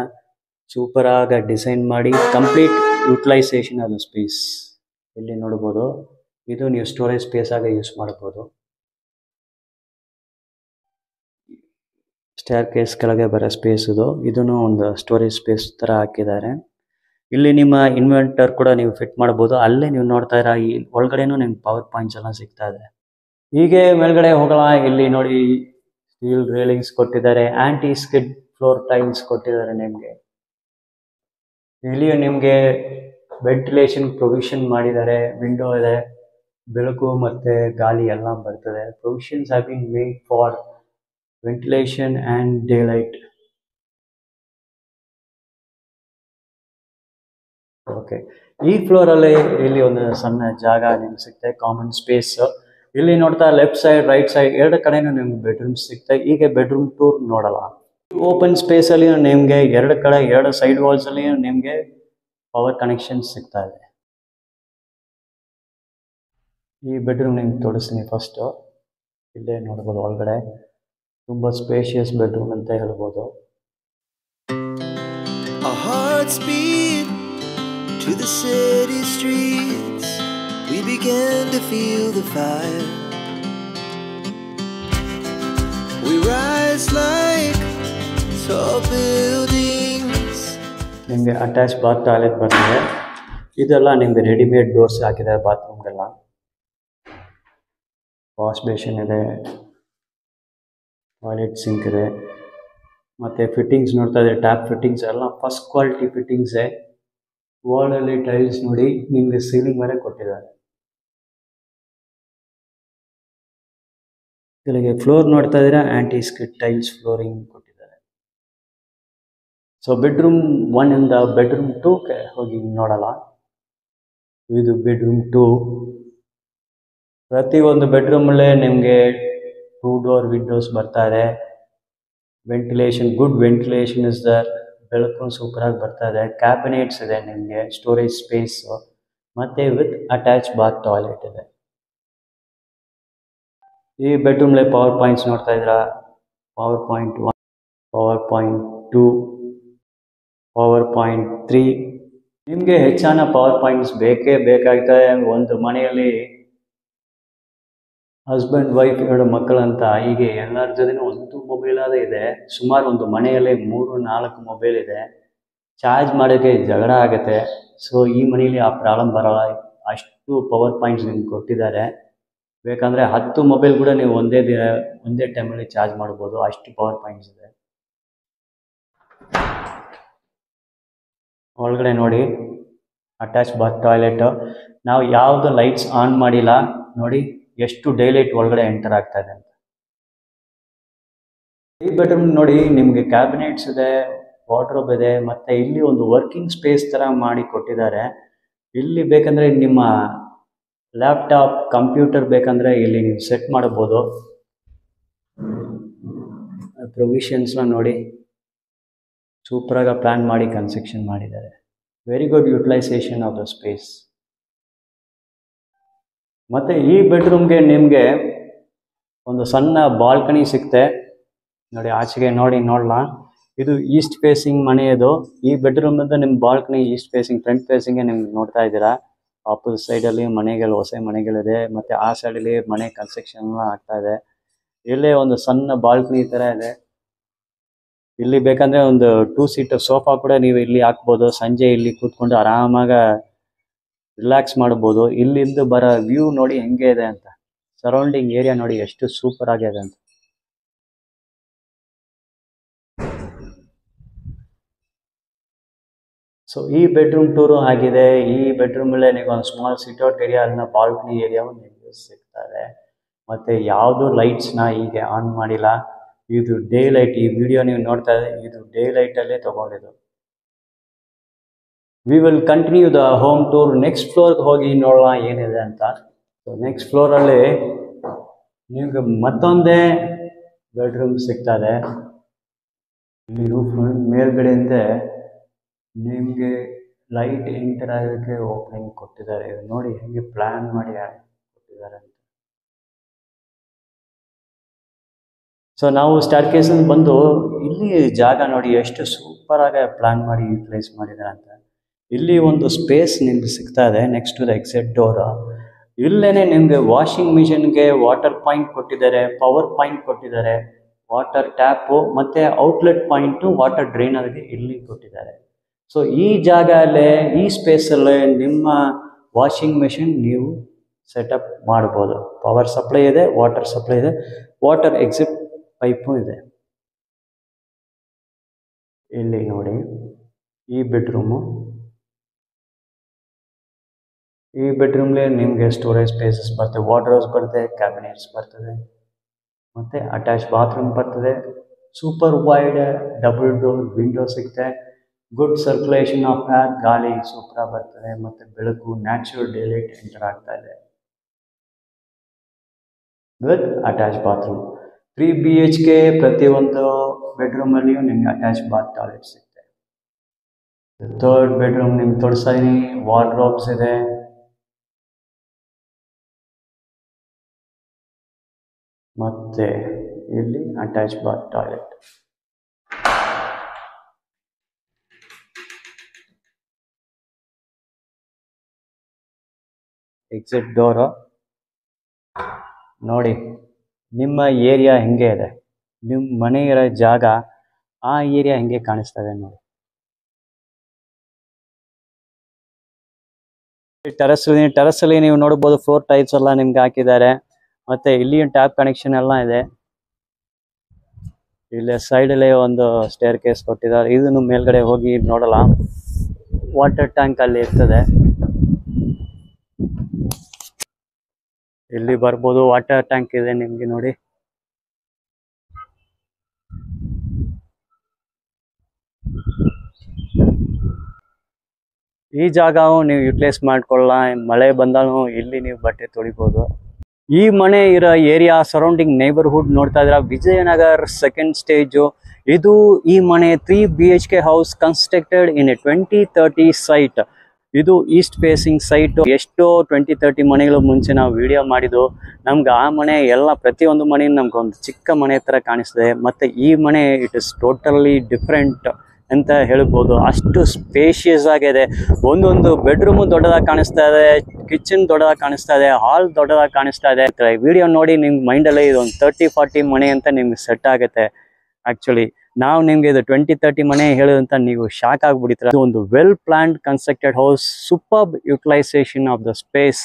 ಸೂಪರ್ ಆಗಿ ಡಿಸೈನ್ ಮಾಡಿ ಕಂಪ್ಲೀಟ್ ಯುಟಿಲೈಸೇಷನ್ ಅದು ಸ್ಪೇಸ್ ಇಲ್ಲಿ ನೋಡ್ಬೋದು. ಇದು ನೀವು ಸ್ಟೋರೇಜ್ ಸ್ಪೇಸ್ ಆಗಿ ಯೂಸ್ ಮಾಡ್ಬೋದು. ಸ್ಟೇರ್ ಕೇಸ್ ಕೆಳಗೆ ಬರೋ ಸ್ಪೇಸ್ ಇದನ್ನು ಒಂದು ಸ್ಟೋರೇಜ್ ಸ್ಪೇಸ್ ಥರ ಹಾಕಿದ್ದಾರೆ. ಇಲ್ಲಿ ನಿಮ್ಮ ಇನ್ವೆಂಟರ್ ಕೂಡ ನೀವು ಫಿಟ್ ಮಾಡ್ಬೋದು. ಅಲ್ಲೇ ನೀವು ನೋಡ್ತಾ ಇರೋ ಈ ಒಳಗಡೆನೂ ನಿಮ್ಗೆ ಪವರ್ ಪಾಯಿಂಟ್ಸ್ ಎಲ್ಲ ಸಿಗ್ತಾ ಇದೆ. ಹೀಗೆ ಮೇಲ್ಗಡೆ ಹೋಗೋಣ. ಇಲ್ಲಿ ನೋಡಿ ಸ್ಟೀಲ್ ರೇಲಿಂಗ್ಸ್ ಕೊಟ್ಟಿದ್ದಾರೆ, ಆಂಟಿ ಸ್ಕಿಡ್ ಫ್ಲೋರ್ ಟೈಲ್ಸ್ ಕೊಟ್ಟಿದ್ದಾರೆ ನಿಮಗೆ. ಇಲ್ಲಿ ನಿಮಗೆ ವೆಂಟಿಲೇಷನ್ ಪ್ರೊವಿಷನ್ ಮಾಡಿದ್ದಾರೆ. ವಿಂಡೋ ಇದೆ, ಬೆಳಕು ಮತ್ತೆ ಗಾಳಿ ಎಲ್ಲ ಬರ್ತದೆ. Provisions have been made for ventilation and day light. Okay, ಈ ಫ್ಲೋರಲ್ಲಿ ಇಲ್ಲಿ ಒಂದು ಸಣ್ಣ ಜಾಗ ನಿಮ್ಗೆ ಸಿಗ್ತದೆ, ಕಾಮನ್ ಸ್ಪೇಸ್. ಇಲ್ಲಿ ನೋಡ್ತಾ ಲೆಫ್ಟ್ ಸೈಡ್ ರೈಟ್ ಸೈಡ್ ಎರಡು ಕಡೆನೂ ನಿಮ್ಗೆ ಬೆಡ್ರೂಮ್ಸ್ ಸಿಗ್ತದೆ. ಈಗ ಬೆಡ್ರೂಮ್ ಟೂರ್ ನೋಡಲ್ಲ. ಓಪನ್ ಸ್ಪೇಸ್ ಅಲ್ಲಿ ನಿಮಗೆ ಎರಡು ಕಡೆ ಎರಡು ಸೈಡ್ ವಾಲ್ಸ್ ಅಲ್ಲಿ ನಿಮಗೆ ಪವರ್ ಕನೆಕ್ಷನ್ ಸಿಗ್ತಾ ಇದೆ. ಈ ಬೆಡ್ರೂಮ್ ನಿಮ್ಗೆ ತೋರಿಸ್ತೀನಿ ಫಸ್ಟ್. ಇಲ್ಲೇ ನೋಡ್ಬೋದು ಒಳಗಡೆ ತುಂಬ ಸ್ಪೇಷಿಯಸ್ ಬೆಡ್ರೂಮ್ ಅಂತ ಹೇಳ್ಬೋದು. To the city streets, we began to feel the fire. We rise like tall buildings. ನಿಮಗೆ ಅಟ್ಯಾಚ್ ಬಾತ್ ಟಾಯ್ಲೆಟ್ ಬರ್ತದೆ. ಇದೆಲ್ಲ ನಿಮಗೆ ರೆಡಿಮೇಡ್ ಡೋರ್ಸ್ ಹಾಕಿದ್ದಾರೆ ಬಾತ್ರೂಮ್ಗೆಲ್ಲ. ವಾಶ್ ಬೇಸಿನ್ ಇದೆ, ಟಾಯ್ಲೆಟ್ ಸಿಂಕ್ ಇದೆ, ಮತ್ತು ಫಿಟ್ಟಿಂಗ್ಸ್ ನೋಡ್ತಾ ಇದ್ದಾರೆ. ಟ್ಯಾಪ್ ಫಿಟ್ಟಿಂಗ್ಸ್ ಎಲ್ಲ ಫಸ್ಟ್ ಕ್ವಾಲಿಟಿ ಫಿಟ್ಟಿಂಗ್ಸೇ. ವಾಲಲ್ಲಿ ಟೈಲ್ಸ್ ನೋಡಿ ನಿಮಗೆ ಸೀಲಿಂಗ್ ಮೇಲೆ ಕೊಟ್ಟಿದ್ದಾರೆ. ಕೆಳಗೆ ಫ್ಲೋರ್ ನೋಡ್ತಾ ಇದ್ದೀರಾ, ಆಂಟಿ ಸ್ಕಿಡ್ ಟೈಲ್ಸ್ ಫ್ಲೋರಿಂಗ್ ಕೊಟ್ಟಿದ್ದಾರೆ. ಸೊ ಬೆಡ್ರೂಮ್ 1 ಇಂದ ಬೆಡ್ರೂಮ್ 2ಗೆ ಹೋಗಿ ನೋಡಲ್ಲ. ಇದು ಬೆಡ್ರೂಮ್ 2. ಪ್ರತಿಯೊಂದು ಬೆಡ್ರೂಮಲ್ಲೇ ನಿಮಗೆ 2 ಡೋರ್ ವಿಂಡೋಸ್ ಬರ್ತಾ ಇದೆ. Ventilation, good ventilation is there. ಬೆಳಕು ಸೂಪರಾಗಿ ಬರ್ತಾ ಇದೆ. ಕ್ಯಾಬಿನೆಟ್ಸ್ ಇದೆ, ನಿಮಗೆ ಸ್ಟೋರೇಜ್ ಸ್ಪೇಸ್ ಮತ್ತೆ ವಿತ್ ಅಟ್ಯಾಚ್ ಬಾತ್ ಟಾಯ್ಲೆಟ್ ಇದೆ. ಈ ಬೆಡ್ರೂಮ್ಲೆ ಪವರ್ ಪಾಯಿಂಟ್ಸ್ ನೋಡ್ತಾ ಇದ್ದೀರಾ. Power point 1, power point 2, power point 3. ನಿಮಗೆ ಹೆಚ್ಚಾನ ಪವರ್ ಪಾಯಿಂಟ್ಸ್ ಬೇಕೇ ಬೇಕಾಗ್ತದೆ. ಒಂದು ಮನೆಯಲ್ಲಿ ಹಸ್ಬೆಂಡ್ ವೈಫ್ 2 ಮಕ್ಕಳಂತ ಹೀಗೆ ಎಲ್ಲರ ಜೊತೆನೂ ಒಂದು ಮೊಬೈಲ್ ಆದ ಇದೆ. ಸುಮಾರು ಒಂದು ಮನೆಯಲ್ಲಿ 3-4 ಮೊಬೈಲ್ ಇದೆ. ಚಾರ್ಜ್ ಮಾಡೋಕ್ಕೆ ಜಗಳ ಆಗುತ್ತೆ. ಸೊ ಈ ಮನೆಯಲ್ಲಿ ಆ ಪ್ರಾಬ್ಲಮ್ ಬರೋಲ್ಲ. ಅಷ್ಟು ಪವರ್ ಪಾಯಿಂಟ್ಸ್ ನಿಮ್ಗೆ ಕೊಟ್ಟಿದ್ದಾರೆ. ಬೇಕಂದರೆ 10 ಮೊಬೈಲ್ ಕೂಡ ನೀವು ಒಂದೇ ಟೈಮಲ್ಲಿ ಚಾರ್ಜ್ ಮಾಡ್ಬೋದು. ಅಷ್ಟು ಪವರ್ ಪಾಯಿಂಟ್ಸ್ ಇದೆ. ಒಳಗಡೆ ನೋಡಿ ಅಟ್ಯಾಚ್ ಬಾತ್ ಟಾಯ್ಲೆಟ್. ನಾವು ಯಾವುದು ಲೈಟ್ಸ್ ಆನ್ ಮಾಡಿಲ್ಲ ನೋಡಿ ಎಷ್ಟು ಡೈಲೈಟ್ ಒಳಗಡೆ ಎಂಟರ್ ಆಗ್ತಾ ಇದೆ ಅಂತ. ಈ ಬೆಡ್ರೂಮ್ ನೋಡಿ ನಿಮಗೆ ಕ್ಯಾಬಿನೆಟ್ಸ್ ಇದೆ, ವಾರ್ಡ್ರೋಬ್ ಇದೆ, ಮತ್ತೆ ಇಲ್ಲಿ ಒಂದು ವರ್ಕಿಂಗ್ ಸ್ಪೇಸ್ ತರ ಮಾಡಿ ಕೊಟ್ಟಿದ್ದಾರೆ. ಇಲ್ಲಿ ಬೇಕಂದ್ರೆ ನಿಮ್ಮ ಲ್ಯಾಪ್ಟಾಪ್ ಕಂಪ್ಯೂಟರ್ ಬೇಕಂದ್ರೆ ಇಲ್ಲಿ ನೀವು ಸೆಟ್ ಮಾಡಬಹುದು. ಪ್ರೊವಿಷನ್ಸ್ನ ನೋಡಿ ಸೂಪರಾಗಿ ಪ್ಲಾನ್ ಮಾಡಿ ಕನ್ಸ್ಟ್ರಕ್ಷನ್ ಮಾಡಿದ್ದಾರೆ. Very good utilisation of the space. ಮತ್ತು ಈ ಬೆಡ್ರೂಮ್ಗೆ ನಿಮಗೆ ಒಂದು ಸಣ್ಣ ಬಾಲ್ಕನಿ ಸಿಗುತ್ತೆ ನೋಡಿ. ಆಚೆಗೆ ನೋಡಲ್ಲ, ಇದು ಈಸ್ಟ್ ಫೇಸಿಂಗ್ ಮನೆಯದು. ಈ ಬೆಡ್ರೂಮಿಂದ ನಿಮ್ಮ ಬಾಲ್ಕನಿ ಈಸ್ಟ್ ಫೇಸಿಂಗ್, ಫ್ರಂಟ್ ಫೇಸಿಂಗ್ಗೆ ನಿಮ್ಗೆ ನೋಡ್ತಾ ಇದ್ದೀರಾ. ಆಪೋಸಿಟ್ ಸೈಡಲ್ಲಿ ಮನೆಗಳು, ಹೊಸ ಮನೆಗಳಿದೆ, ಮತ್ತು ಆ ಸೈಡಲ್ಲಿ ಮನೆ ಕನ್ಸ್ಟ್ರಕ್ಷನ್ ಆಗ್ತಾ ಇದೆ. ಇಲ್ಲೇ ಒಂದು ಸಣ್ಣ ಬಾಲ್ಕನಿ ಥರ ಇದೆ. ಇಲ್ಲಿ ಬೇಕಂದರೆ ಒಂದು 2 ಸೀಟರ್ ಸೋಫಾ ಕೂಡ ನೀವು ಇಲ್ಲಿ ಹಾಕ್ಬೋದು. ಸಂಜೆ ಇಲ್ಲಿ ಕೂತ್ಕೊಂಡು ಆರಾಮಾಗಿ ರಿಲ್ಯಾಕ್ಸ್ ಮಾಡ್ಬೋದು. ಇಲ್ಲಿಂದ ಬರೋ ವ್ಯೂ ನೋಡಿ ಹೆಂಗೆ ಇದೆ ಅಂತ, ಸರೌಂಡಿಂಗ್ ಏರಿಯಾ ನೋಡಿ ಎಷ್ಟು ಸೂಪರ್ ಆಗಿದೆ ಅಂತ. ಸೊ ಈ ಬೆಡ್ರೂಮ್ ಟೂರು ಆಗಿದೆ. ಈ ಬೆಡ್ರೂಮಲ್ಲೇ ನೀವು ಒಂದು ಸ್ಮಾಲ್ ಸಿಟ್ಔಟ್ ಏರಿಯಾ, ಅಲ್ಲಿನ ಬಾಲ್ಕನಿ ಏರಿಯಾವು ನಿಮಗೆ ಸಿಗ್ತದೆ. ಮತ್ತು ಯಾವುದು ಲೈಟ್ಸ್ನ ಹೀಗೆ ಆನ್ ಮಾಡಿಲ್ಲ, ಇದು ಡೇ ಲೈಟ್. ಈ ವಿಡಿಯೋ ನೀವು ನೋಡ್ತಾ ಇದ್ರೆ ಇದು ಡೇ ಲೈಟಲ್ಲೇ ತೊಗೊಂಡಿದ್ದು. We will continue the home tour. Next ಫ್ಲೋರ್ಗೆ ಹೋಗಿ ನೋಡೋಣ ಏನಿದೆ ಅಂತ. ಸೊ ನೆಕ್ಸ್ಟ್ ಫ್ಲೋರಲ್ಲಿ ನಿಮ್ಗೆ ಮತ್ತೊಂದೇ ಬೆಡ್ರೂಮ್ ಸಿಗ್ತದೆ. ಇಲ್ಲಿ ರೂಫ್ ಮೇಲ್ಗಡೆಯಿಂದ ನಿಮಗೆ ಲೈಟ್ ಎಂಟರ್ ಆಗೋಕ್ಕೆ ಓಪನಿಂಗ್ ಕೊಟ್ಟಿದ್ದಾರೆ. ನೋಡಿ ಹೆಂಗೆ ಪ್ಲಾನ್ ಮಾಡಿ ಕೊಟ್ಟಿದ್ದಾರೆ ಅಂತ. ಸೊ ನಾವು ಸ್ಟಾರ್ ಕೇಸಲ್ಲಿ ಬಂದು ಇಲ್ಲಿ ಜಾಗ ನೋಡಿ ಎಷ್ಟು ಸೂಪರ್ ಆಗಿ ಪ್ಲಾನ್ ಮಾಡಿ ಯೂಟಿಲೈಸ್ ಮಾಡಿದ್ದಾರೆ ಅಂತ. ಇಲ್ಲಿ ಒಂದು ಸ್ಪೇಸ್ ನಿಮ್ಗೆ ಸಿಗ್ತಾ ಇದೆ next to the exit door. ಇಲ್ಲೇನೆ ನಿಮಗೆ ವಾಷಿಂಗ್ ಮಿಷಿನ್ಗೆ ವಾಟರ್ ಪಾಯಿಂಟ್ ಕೊಟ್ಟಿದ್ದಾರೆ, ಪವರ್ ಪಾಯಿಂಟ್ ಕೊಟ್ಟಿದ್ದಾರೆ, ವಾಟರ್ ಟ್ಯಾಪು ಮತ್ತು ಔಟ್ಲೆಟ್ ಪಾಯಿಂಟು ವಾಟರ್ ಡ್ರೈನರ್ಗೆ ಇಲ್ಲಿ ಕೊಟ್ಟಿದ್ದಾರೆ. ಸೊ ಈ ಜಾಗಲ್ಲೇ, ಈ ಸ್ಪೇಸಲ್ಲೇ ನಿಮ್ಮ ವಾಷಿಂಗ್ ಮೆಷಿನ್ ನೀವು ಸೆಟಪ್ ಮಾಡ್ಬೋದು. ಪವರ್ ಸಪ್ಲೈ ಇದೆ, ವಾಟರ್ ಸಪ್ಲೈ ಇದೆ, ವಾಟರ್ ಎಕ್ಸಿಟ್ ಪೈಪು ಇದೆ. ಇಲ್ಲಿ ನೋಡಿ ಈ ಬೆಡ್ರೂಮು. ಈ ಬೆಡ್ರೂಮ್ಲಿ ನಿಮಗೆ ಸ್ಟೋರೇಜ್ ಸ್ಪೇಸಸ್ ಬರ್ತದೆ, ವಾರ್ಡ್ರೋಬ್ಸ್ ಬರ್ತದೆ, ಕ್ಯಾಬಿನೆಟ್ಸ್ ಬರ್ತದೆ, ಮತ್ತು ಅಟ್ಯಾಚ್ ಬಾತ್ರೂಮ್ ಬರ್ತದೆ. Super wide double door window ಸಿಗುತ್ತೆ. ಗುಡ್ ಸರ್ಕ್ಯುಲೇಷನ್ ಆಫ್ ಏರ್, ಗಾಳಿ ಸೂಪರ್ ಬರ್ತದೆ, ಮತ್ತು ಬೆಳಕು ನ್ಯಾಚುರಲ್ ಡೇಲೈಟ್ ಎಂಟರ್ ಆಗ್ತಾ ಇದೆ ವಿತ್ ಅಟ್ಯಾಚ್ ಬಾತ್ರೂಮ್. 3 BHK ಪ್ರತಿಯೊಂದು ಬೆಡ್ರೂಮಲ್ಲಿಯೂ ನಿಮ್ಗೆ ಅಟ್ಯಾಚ್ ಬಾತ್ ಟಾಯ್ಲೆಟ್ ಸಿಗುತ್ತೆ. ಥರ್ಡ್ ಬೆಡ್ರೂಮ್ ನಿಮ್ಗೆ ತೋರಿಸ್ತಾ ಇದೀನಿ. ವಾರ್ಡ್ರೋಬ್ಸ್ ಇದೆ, ಮತ್ತೆ ಇಲ್ಲಿ attach bath toilet. Exit door ನೋಡಿ. ನಿಮ್ಮ ಏರಿಯಾ ಹೆಂಗೆ ಇದೆ, ನಿಮ್ಮ ಮನೆ ಇರೋ ಜಾಗ, ಆ ಏರಿಯಾ ಹೆಂಗೆ ಕಾಣಿಸ್ತದೆ ನೋಡಿ. ಟೆರಸ್ಸಲ್ಲಿ ನೀವು ನೋಡ್ಬೋದು ಫ್ಲೋರ್ ಟೈಲ್ಸ್ ಎಲ್ಲ ನಿಮ್ಗೆ ಹಾಕಿದ್ದಾರೆ. ಮತ್ತು ಇಲ್ಲಿ ಟ್ಯಾಪ್ ಕನೆಕ್ಷನ್ ಎಲ್ಲ ಇದೆ. ಇಲ್ಲಿ ಸೈಡಲ್ಲೇ ಒಂದು ಸ್ಟೇರ್ ಕೇಸ್ ಕೊಟ್ಟಿದ್ದಾರೆ. ಇದನ್ನು ಮೇಲ್ಗಡೆ ಹೋಗಿ ನೋಡಲ್ಲ, ವಾಟರ್ ಟ್ಯಾಂಕ್ ಅಲ್ಲಿ ಇರ್ತದೆ. ಇಲ್ಲಿ ಬರ್ಬೋದು, ವಾಟರ್ ಟ್ಯಾಂಕ್ ಇದೆ ನಿಮ್ಗೆ ನೋಡಿ. ಈ ಜಾಗವು ನೀವು ಯುಟಿಲೈಸ್ ಮಾಡ್ಕೊಳ್ಳ, ಮಳೆ ಬಂದಾನು ಇಲ್ಲಿ ನೀವು ಬಟ್ಟೆ ತೊಳಿಬೋದು. ಈ ಮನೆ ಇರೋ ಏರಿಯಾ ಸರೌಂಡಿಂಗ್ ನೇಬರ್ಹುಡ್ ನೋಡ್ತಾ ಇದ್ರ ವಿಜಯನಗರ್ ಸೆಕೆಂಡ್ ಸ್ಟೇಜು. ಇದು ಈ ಮನೆ 3 BHK house constructed in a 2030 site. ಇದು ಈಸ್ಟ್ ಫೇಸಿಂಗ್ ಸೈಟ್. ಎಷ್ಟೋ 20-30 ಮನೆಗಳು ಮುಂಚೆ ನಾವು ವಿಡಿಯೋ ಮಾಡಿದ್ದು. ನಮ್ಗೆ ಆ ಮನೆ ಎಲ್ಲ ಪ್ರತಿಯೊಂದು ಮನೆ ನಮ್ಗೊಂದು ಚಿಕ್ಕ ಮನೆ ಥರ ಕಾಣಿಸ್ತದೆ. ಮತ್ತು ಈ ಮನೆ ಇಟ್ ಇಸ್ ಟೋಟಲಿ ಡಿಫ್ರೆಂಟ್ ಅಂತ ಹೇಳ್ಬೋದು. ಅಷ್ಟು ಸ್ಪೇಷಿಯಸ್ ಆಗಿದೆ. ಒಂದೊಂದು ಬೆಡ್ರೂಮು ದೊಡ್ಡದಾಗಿ ಕಾಣಿಸ್ತಾ ಇದೆ, ಕಿಚನ್ ದೊಡ್ಡದಾಗಿ ಕಾಣಿಸ್ತಾ ಇದೆ, ಹಾಲ್ ದೊಡ್ಡದಾಗಿ ಕಾಣಿಸ್ತಾ ಇದೆ. ವಿಡಿಯೋ ನೋಡಿ ನಿಮ್ಗೆ ಮೈಂಡಲ್ಲೇ ಇದೊಂದು 30-40 ಮನೆ ಅಂತ ನಿಮ್ಗೆ ಸೆಟ್ ಆಗುತ್ತೆ. ಆ್ಯಕ್ಚುಲಿ ನಾವು ನಿಮ್ಗೆ ಇದು 20-30 ಮನೆ ಹೇಳೋದಂತ ನೀವು ಶಾಕ್ ಆಗ್ಬಿಡ್ತೀರ. ಇದು ಒಂದು well planned constructed house, superb utilisation of the space.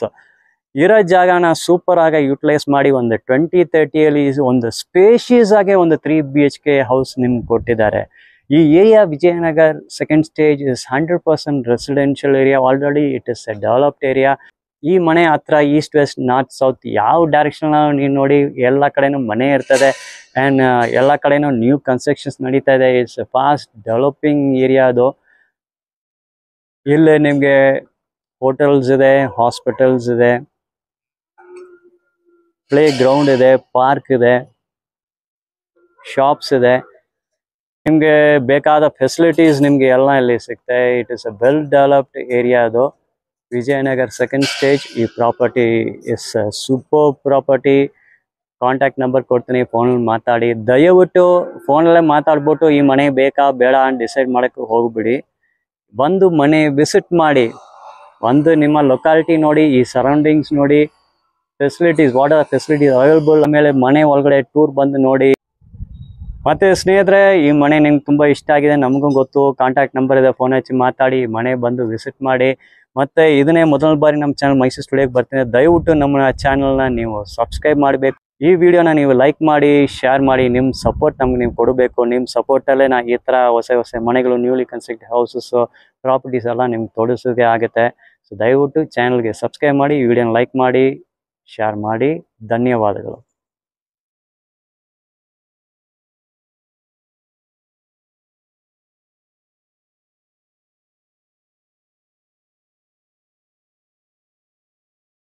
ಇರೋ ಜಾಗನ ಸೂಪರ್ ಆಗಿ ಯುಟಿಲೈಸ್ ಮಾಡಿ ಒಂದು 20-30 ಒಂದು ಸ್ಪೇಷಿಯಸ್ ಆಗಿ ಒಂದು 3 BHK ಹೌಸ್ ನಿಮ್ಗೆ ಕೊಟ್ಟಿದ್ದಾರೆ. ಈ area Vijayanagar second stage is 100% residential area. Already it is A developed area. ಈ ಮನೆ ಹತ್ರ ಈಸ್ಟ್ ವೆಸ್ಟ್ ನಾರ್ತ್ ಸೌತ್ ಯಾವ ಡೈರೆಕ್ಷನ್ ನೀವು ನೋಡಿ ಎಲ್ಲ ಕಡೆನೂ ಮನೆ ಇರ್ತದೆ. ಆ್ಯಂಡ್ ಎಲ್ಲ ಕಡೆನೂ ನ್ಯೂ ಕನ್ಸ್ಟ್ರಕ್ಷನ್ಸ್ ನಡೀತಾ ಇದೆ. ಇಟ್ಸ್ ಫಾಸ್ಟ್ ಡೆವಲಪಿಂಗ್ ಏರಿಯಾ ಅದು. ಇಲ್ಲಿ ನಿಮಗೆ ಹೋಟೆಲ್ಸ್ ಇದೆ, ಹಾಸ್ಪಿಟಲ್ಸ್ ಇದೆ, ಪ್ಲೇ ಗ್ರೌಂಡ್ ಇದೆ, ಪಾರ್ಕ್ ಇದೆ, ಶಾಪ್ಸ್ ಇದೆ. ನಿಮಗೆ ಬೇಕಾದ ಫೆಸಿಲಿಟೀಸ್ ನಿಮಗೆ ಎಲ್ಲ ಇಲ್ಲಿ ಸಿಗ್ತದೆ. It is a well developed area ಅದು ವಿಜಯನಗರ್ ಸೆಕೆಂಡ್ ಸ್ಟೇಜ್. ಈ property is super property. Contact number ಕೊಡ್ತೀನಿ, ಫೋನಲ್ಲಿ ಮಾತಾಡಿ. ದಯವಿಟ್ಟು ಫೋನಲ್ಲೇ ಮಾತಾಡ್ಬಿಟ್ಟು ಈ ಮನೆ ಬೇಕಾ ಬೇಡ ಅಂತ ಡಿಸೈಡ್ ಮಾಡೋಕ್ಕೆ ಹೋಗ್ಬಿಡಿ. ಬಂದು ಮನೆ ವಿಸಿಟ್ ಮಾಡಿ, ಒಂದು ನಿಮ್ಮ ಲೊಕ್ಯಾಲಿಟಿ ನೋಡಿ, ಈ ಸರೌಂಡಿಂಗ್ಸ್ ನೋಡಿ, facilities what are facilities available. ಆಮೇಲೆ ಮನೆ ಒಳಗಡೆ ಟೂರ್ ಬಂದು ನೋಡಿ. ಮತ್ತು ಸ್ನೇಹಿತರೆ, ಈ ಮನೆ ನಿಮ್ಗೆ ತುಂಬ ಇಷ್ಟ ಆಗಿದೆ, ನಮಗೂ ಗೊತ್ತು. ಕಾಂಟ್ಯಾಕ್ಟ್ ನಂಬರ್ ಇದೆ, ಫೋನ್ ಹಚ್ಚಿ ಮಾತಾಡಿ, ಮನೆ ಬಂದು ವಿಸಿಟ್ ಮಾಡಿ. ಮತ್ತೆ ಇದನ್ನೇ ಮೊದಲ ಬಾರಿ ನಮ್ಮ ಚಾನಲ್ ಮೈಸೂರು ಸ್ಟುಡಿಯೋಗೆ ಬರ್ತೀನಿ, ದಯವಿಟ್ಟು ನಮ್ಮ ಚಾನಲ್ನ ನೀವು ಸಬ್ಸ್ಕ್ರೈಬ್ ಮಾಡಬೇಕು. ಈ ವಿಡಿಯೋನ ನೀವು ಲೈಕ್ ಮಾಡಿ, ಶೇರ್ ಮಾಡಿ. ನಿಮ್ಮ ಸಪೋರ್ಟ್ ನಮ್ಗೆ ನೀವು ಕೊಡಬೇಕು. ನಿಮ್ಮ ಸಪೋರ್ಟಲ್ಲೇ ನಾ ಈ ಥರ ಹೊಸ ಮನೆಗಳು, ನ್ಯೂಲಿ ಕನ್ಸ್ಟ್ರಕ್ಟೆಡ್ ಹೌಸಸ್, ಪ್ರಾಪರ್ಟೀಸ್ ಎಲ್ಲ ನಿಮ್ಗೆ ತೋರಿಸೋಕೆ ಆಗುತ್ತೆ. ಸೊ ದಯವಿಟ್ಟು ಚಾನಲ್ಗೆ ಸಬ್ಸ್ಕ್ರೈಬ್ ಮಾಡಿ, ಈ ವಿಡಿಯೋನ ಲೈಕ್ ಮಾಡಿ, ಶೇರ್ ಮಾಡಿ. ಧನ್ಯವಾದಗಳು.